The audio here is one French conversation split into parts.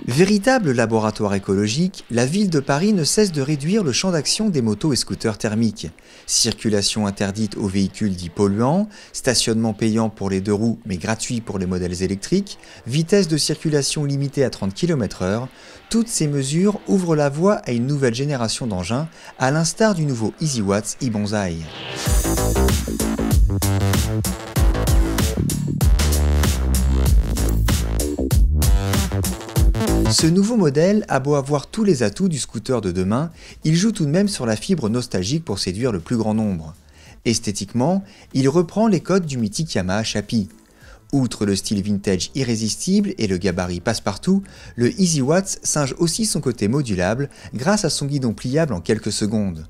Véritable laboratoire écologique, la ville de Paris ne cesse de réduire le champ d'action des motos et scooters thermiques. Circulation interdite aux véhicules dits polluants, stationnement payant pour les deux roues mais gratuit pour les modèles électriques, vitesse de circulation limitée à 30 km/h, toutes ces mesures ouvrent la voie à une nouvelle génération d'engins, à l'instar du nouveau EasyWatts e-Bonsaï. Ce nouveau modèle a beau avoir tous les atouts du scooter de demain, il joue tout de même sur la fibre nostalgique pour séduire le plus grand nombre. Esthétiquement, il reprend les codes du mythique Yamaha Chappie. Outre le style vintage irrésistible et le gabarit passe-partout, le EasyWatts singe aussi son côté modulable grâce à son guidon pliable en quelques secondes.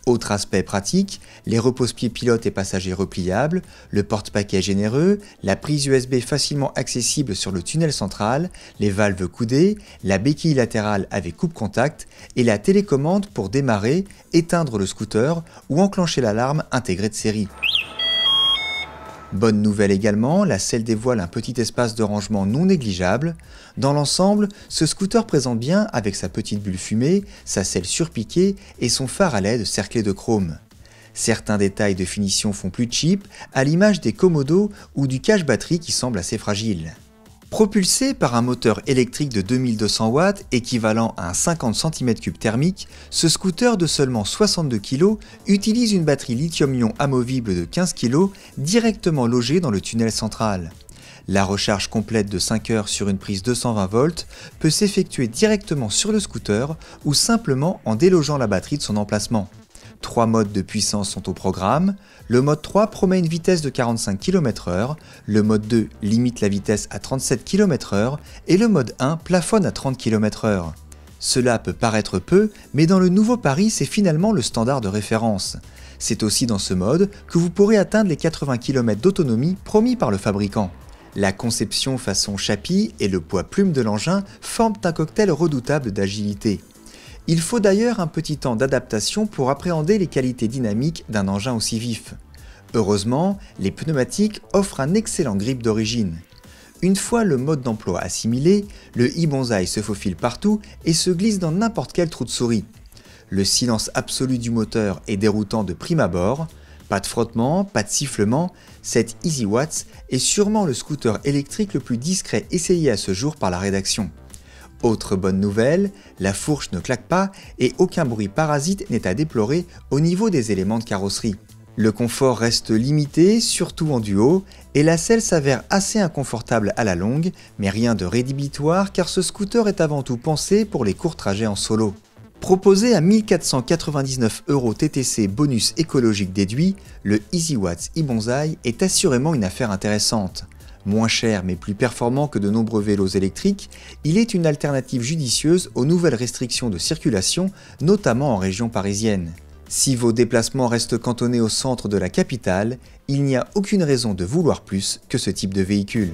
Autre aspect pratique, les repose-pieds pilotes et passagers repliables, le porte-paquet généreux, la prise USB facilement accessible sur le tunnel central, les valves coudées, la béquille latérale avec coupe-contact et la télécommande pour démarrer, éteindre le scooter ou enclencher l'alarme intégrée de série. Bonne nouvelle également, la selle dévoile un petit espace de rangement non négligeable. Dans l'ensemble, ce scooter présente bien avec sa petite bulle fumée, sa selle surpiquée et son phare à LED cerclé de chrome. Certains détails de finition font plus cheap, à l'image des commodos ou du cache-batterie qui semble assez fragile. Propulsé par un moteur électrique de 2200 watts équivalent à un 50 cm3 thermique, ce scooter de seulement 62 kg utilise une batterie lithium-ion amovible de 15 kg directement logée dans le tunnel central. La recharge complète de 5 heures sur une prise 220 volts peut s'effectuer directement sur le scooter ou simplement en délogeant la batterie de son emplacement. 3 modes de puissance sont au programme. Le mode 3 promet une vitesse de 45 km/h, le mode 2 limite la vitesse à 37 km/h et le mode 1 plafonne à 30 km/h. Cela peut paraître peu, mais dans le nouveau Paris, c'est finalement le standard de référence. C'est aussi dans ce mode que vous pourrez atteindre les 80 km d'autonomie promis par le fabricant. La conception façon Chappie et le poids plume de l'engin forment un cocktail redoutable d'agilité. Il faut d'ailleurs un petit temps d'adaptation pour appréhender les qualités dynamiques d'un engin aussi vif. Heureusement, les pneumatiques offrent un excellent grip d'origine. Une fois le mode d'emploi assimilé, le e-Bonsaï se faufile partout et se glisse dans n'importe quel trou de souris. Le silence absolu du moteur est déroutant de prime abord. Pas de frottement, pas de sifflement, cet EasyWatts est sûrement le scooter électrique le plus discret essayé à ce jour par la rédaction. Autre bonne nouvelle, la fourche ne claque pas et aucun bruit parasite n'est à déplorer au niveau des éléments de carrosserie. Le confort reste limité, surtout en duo, et la selle s'avère assez inconfortable à la longue, mais rien de rédhibitoire car ce scooter est avant tout pensé pour les courts trajets en solo. Proposé à 1499 € TTC bonus écologique déduit, le EasyWatts e-Bonsaï est assurément une affaire intéressante. Moins cher mais plus performant que de nombreux vélos électriques, il est une alternative judicieuse aux nouvelles restrictions de circulation, notamment en région parisienne. Si vos déplacements restent cantonnés au centre de la capitale, il n'y a aucune raison de vouloir plus que ce type de véhicule.